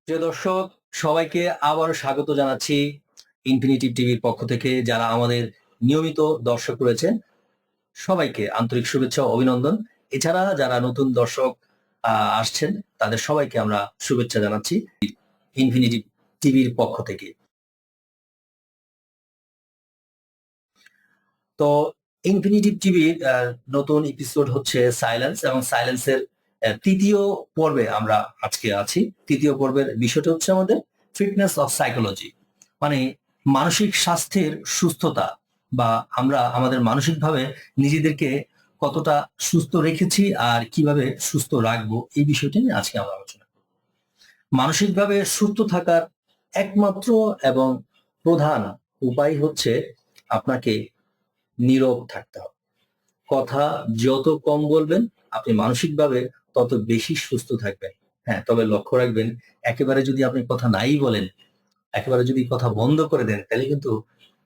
প্রিয় দর্শক, সবাইকে আবার স্বাগত জানাচ্ছি ইনফিনিটিভ টিভির পক্ষ থেকে। যারা আমাদের নিয়মিত দর্শক রয়েছেন, সবাইকে আন্তরিক শুভেচ্ছা ও অভিনন্দন। এছাড়া যারা নতুন দর্শক আসছেন, তাদের সবাইকে আমরা শুভেচ্ছা জানাচ্ছি ইনফিনিটিভ টিভির পক্ষ থেকে। তো ইনফিনিটিভ টিভির নতুন এপিসোড হচ্ছে সাইলেন্স, এবং সাইলেন্সের তৃতীয় পর্বে আমরা আজকে আছি। তৃতীয় পর্বের বিষয়টা হচ্ছে আমাদের ফিটনেস অফ সাইকোলজি, মানে মানসিক স্বাস্থ্যের সুস্থতা, বা আমরা আমাদের মানসিকভাবে নিজেদেরকে কতটা সুস্থ রেখেছি আর কিভাবে সুস্থ রাখবো, এই বিষয়টি নিয়ে আজকে আমরা আলোচনা করব। মানসিকভাবে সুস্থ থাকার একমাত্র এবং প্রধান উপায় হচ্ছে আপনাকে নীরব থাকতে হবে। কথা যত কম বলবেন, আপনি মানসিকভাবে তত বেশি সুস্থ থাকবেন। হ্যাঁ, তবে লক্ষ্য রাখবেন, একেবারে যদি আপনি কথা নাই বলেন, একেবারে যদি কথা বন্ধ করে দেন, তাহলে কিন্তু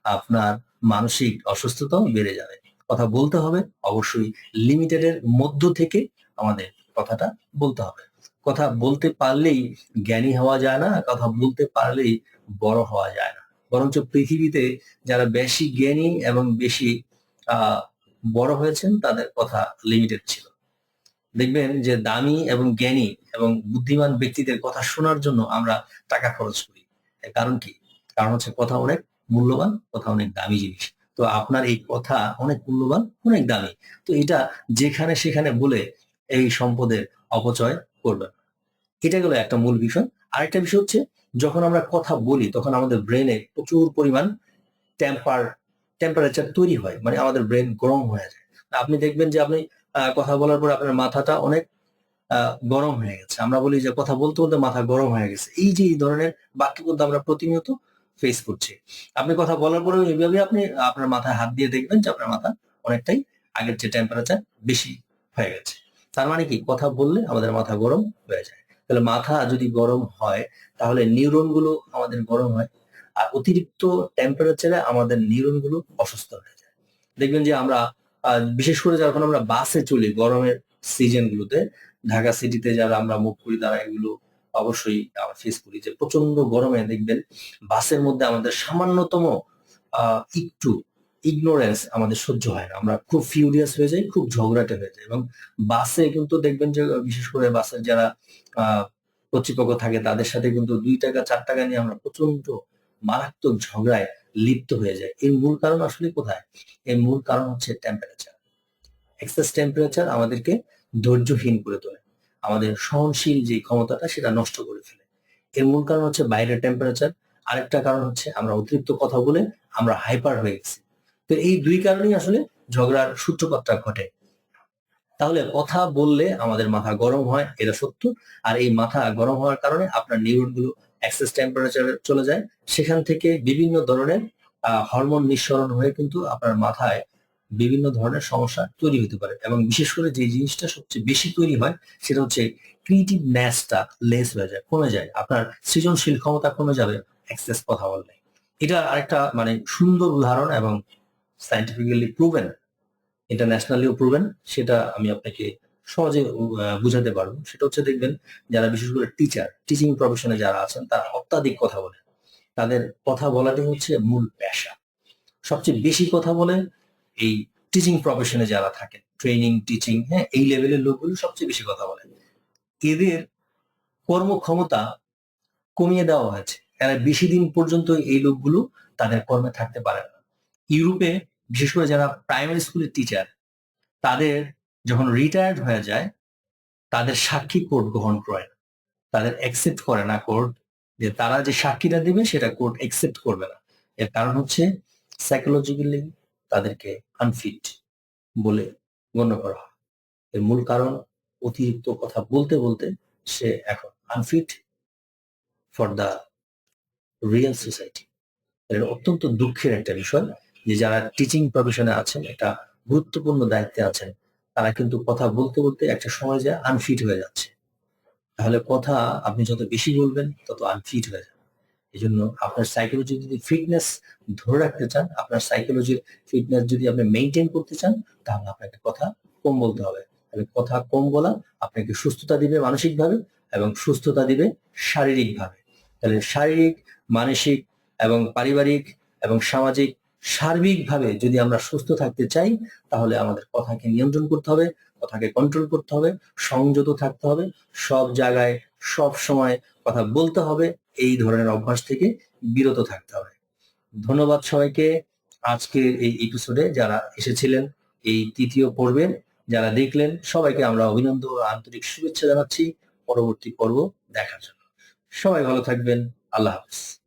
আপনার মানসিক অসুস্থতাও বেড়ে যাবে। কথা বলতে হবে, অবশ্যই লিমিটেড এর মধ্য থেকে আমাদের কথাটা বলতে হবে। কথা বলতে পারলেই জ্ঞানী হওয়া যায় না, কথা বলতে পারলেই বড় হওয়া যায় না। বরঞ্চ পৃথিবীতে যারা বেশি জ্ঞানী এবং বেশি আহ বড় হয়েছেন, তাদের কথা লিমিটেড ছিল। দেখবেন যে দামি এবং জ্ঞানী এবং বুদ্ধিমান ব্যক্তিদের কথা শোনার জন্য আমরা টাকা খরচ করি। এর কারণ কি? কারণ হচ্ছে কথা অনেক মূল্যবান, কথা অনেক দামি জিনিস। তো আপনার এই কথা অনেক মূল্যবান, অনেক দামি। তো এটা যেখানে সেখানে বলে এই সম্পদের অপচয় করবেন না। এটা গেল একটা মূল বিষয়। আরেকটা বিষয় হচ্ছে, যখন আমরা কথা বলি তখন আমাদের ব্রেনে প্রচুর পরিমাণ টেম্পার টেম্পারেচার তৈরি হয়, মানে আমাদের ব্রেন গরম হয়ে যায়। আপনি দেখবেন যে আপনি কথা বলার পর আপনার মাথাটা অনেক গরম হয়ে গেছে। আমরা বলি যে কথা বলতে বলতে মাথা গরম হয়ে গেছে। এই যে এই ধরনের বাক্য কিন্তু আমরা প্রতিনিয়ত ফেস করছি। আপনি কথা বলার পরেও এইভাবে আপনি আপনার মাথায় হাত দিয়ে দেখবেন যে আপনার মাথা অনেকটাই আগের যে টেম্পারেচার বেশি হয়ে গেছে। তার মানে কি, কথা বললে আমাদের মাথা গরম হয়ে যায়। তাহলে মাথা যদি গরম হয়, তাহলে নিউরন গুলো আমাদের গরম হয়। আর অতিরিক্ত টেম্পারেচারে আমাদের নিউরন গুলো অসুস্থ হয়ে যায়। দেখবেন যে আমরা বিশেষ করে যখন আমরা বাসে চলি গরমের সিজন গুলোতে, ঢাকা সিটিতে যারা আমরা মুভ করি তারা এগুলো অবশ্যই আমরা ফেস করি, যে প্রচন্ড গরমে দেখবেন বাসের মধ্যে আমাদের সামান্যতম একটু ইগনোরেন্স আমাদের সহ্য হয় না। আমরা খুব ফিউরিয়াস হয়ে যাই, খুব ঝগড়াটে হয়ে যাই। এবং বাসে কিন্তু দেখবেন যে বিশেষ করে বাসের যারা আহ কর্তৃপক্ষ থাকে, তাদের সাথে কিন্তু 2 টাকা 4 টাকা নিয়ে আমরা প্রচন্ড মারাত্মক ঝগড়ায় লিপ্ত হয়ে যায়। এর মূল কারণ আসলে কোথায়? এর মূল কারণ হচ্ছে টেম্পারেচার। এক্সেস টেম্পারেচার আমাদেরকে ধৈর্যহীন করে তোলে, আমাদের সহনশীল যে ক্ষমতাটা সেটা নষ্ট করে ফেলে। এর মূল কারণ হচ্ছে বাইরের টেম্পারেচার। আরেকটা কারণ হচ্ছে আমরা অতিরিক্ত কথা বলে আমরা হাইপার হয়ে গেছি। তো এই দুই কারণেই আসলে ঝগড়ার সূত্রপাতটা ঘটে। তাহলে কথা বললে আমাদের মাথা গরম হয়, এটা সত্য। আর এই মাথা গরম হওয়ার কারণে আপনার নিউরন গুলো এক্সেস টেম্পারেচারে চলে যায়। সেখান থেকে বিভিন্ন ধরনের হরমোন নিঃসরণ হয়ে কিন্তু আপনার মাথায় বিভিন্ন ধরনের সমস্যা তৈরি হতে পারে। এবং বিশেষ করে যে জিনিসটা সবচেয়ে বেশি তৈরি হয়, সেটা হচ্ছে ক্রিয়েটিভনেসটা লেস হয়ে যায়, কমে যায়। আপনার সৃজনশীল ক্ষমতা কমে যাবে এক্সেস কথা বললে। এটা আরেকটা মানে সুন্দর উদাহরণ, এবং সায়েন্টিফিক্যালি প্রুভেন, ইন্টারন্যাশনালিও প্রুভেন। সেটা আমি আপনাকে সহজে বুঝাতে পারবো। সেটা হচ্ছে, দেখবেন যারা বিশেষ করে টিচিং প্রফেশনে যারা আছেন, তারা অত্যাধিক কথা বলে। তাদের কথা বলাটাই হচ্ছে মূল পেশা। সবচেয়ে বেশি কথা বলে এই টিচিং প্রফেশনে যারা থাকে, ট্রেনিং, টিচিং, হ্যাঁ, এই লেভেলের লোকগুলো সবচেয়ে বেশি কথা বলে। এদের কর্মক্ষমতা কমিয়ে দেওয়া হয়েছে। এরা বেশি দিন পর্যন্ত এই লোকগুলো তাদের কর্মে থাকতে পারে না। ইউরোপে বিশেষ করে যারা প্রাইমারি স্কুলের টিচার, তাদের যখন রিটায়ার্ড হয়ে যায়, তাদের সাক্ষী কোর্ট গ্রহণ করে না। তাদের অ্যাকসেপ্ট করে না কোর্ট, যে তারা যে সাক্ষীটা দিবে সেটা কোর্ট অ্যাকসেপ্ট করবে না। এর কারণ হচ্ছে সাইকোলজিক্যালি তাদেরকে আনফিট বলে গণ্য করা হয়। এর মূল কারণ, অতিরিক্ত কথা বলতে বলতে সে এখন unfit for the real society. এটা অত্যন্ত দুঃখের একটা বিষয়, যে যারা টিচিং প্রফেশনে আছেন, একটা গুরুত্বপূর্ণ দায়িত্বে আছেন, তারা কিন্তু কথা বলতে বলতে একটা সময় যায় আনফিট হয়ে যাচ্ছে। তাহলে কথা আপনি যত বেশি বলবেন তত আনফিট হয়ে যাবে। এজন্য আপনার সাইকোলজি যদি ফিটনেস ধরে রাখতে চান, আপনার সাইকোলজির ফিটনেস যদি আপনি মেইনটেইন করতে চান, তাহলে আপনাকে কথা কম বলতে হবে। তাহলে কথা কম বলা আপনাকে সুস্থতা দিবে মানসিকভাবে, এবং সুস্থতা দিবে শারীরিকভাবে। তাহলে শারীরিক, মানসিক এবং পারিবারিক এবং সামাজিক সার্বিকভাবে যদি আমরা সুস্থ থাকতে চাই, তাহলে আমাদের কথাকে নিয়ন্ত্রণ করতে হবে, কথাকে কন্ট্রোল করতে হবে, সংযত থাকতে হবে, সব জায়গায় সব সময় কথা বলতে হবে, এই ধরনের অভ্যাস থেকে বিরত থাকতে হবে। ধন্যবাদ সবাইকে। আজকের এই এপিসোডে যারা এসেছিলেন, এই তৃতীয় পর্বের যারা দেখলেন, সবাইকে আমরা অভিনন্দন ও আন্তরিক শুভেচ্ছা জানাচ্ছি পরবর্তী পর্ব দেখার জন্য। সবাই ভালো থাকবেন। আল্লাহ হাফেজ।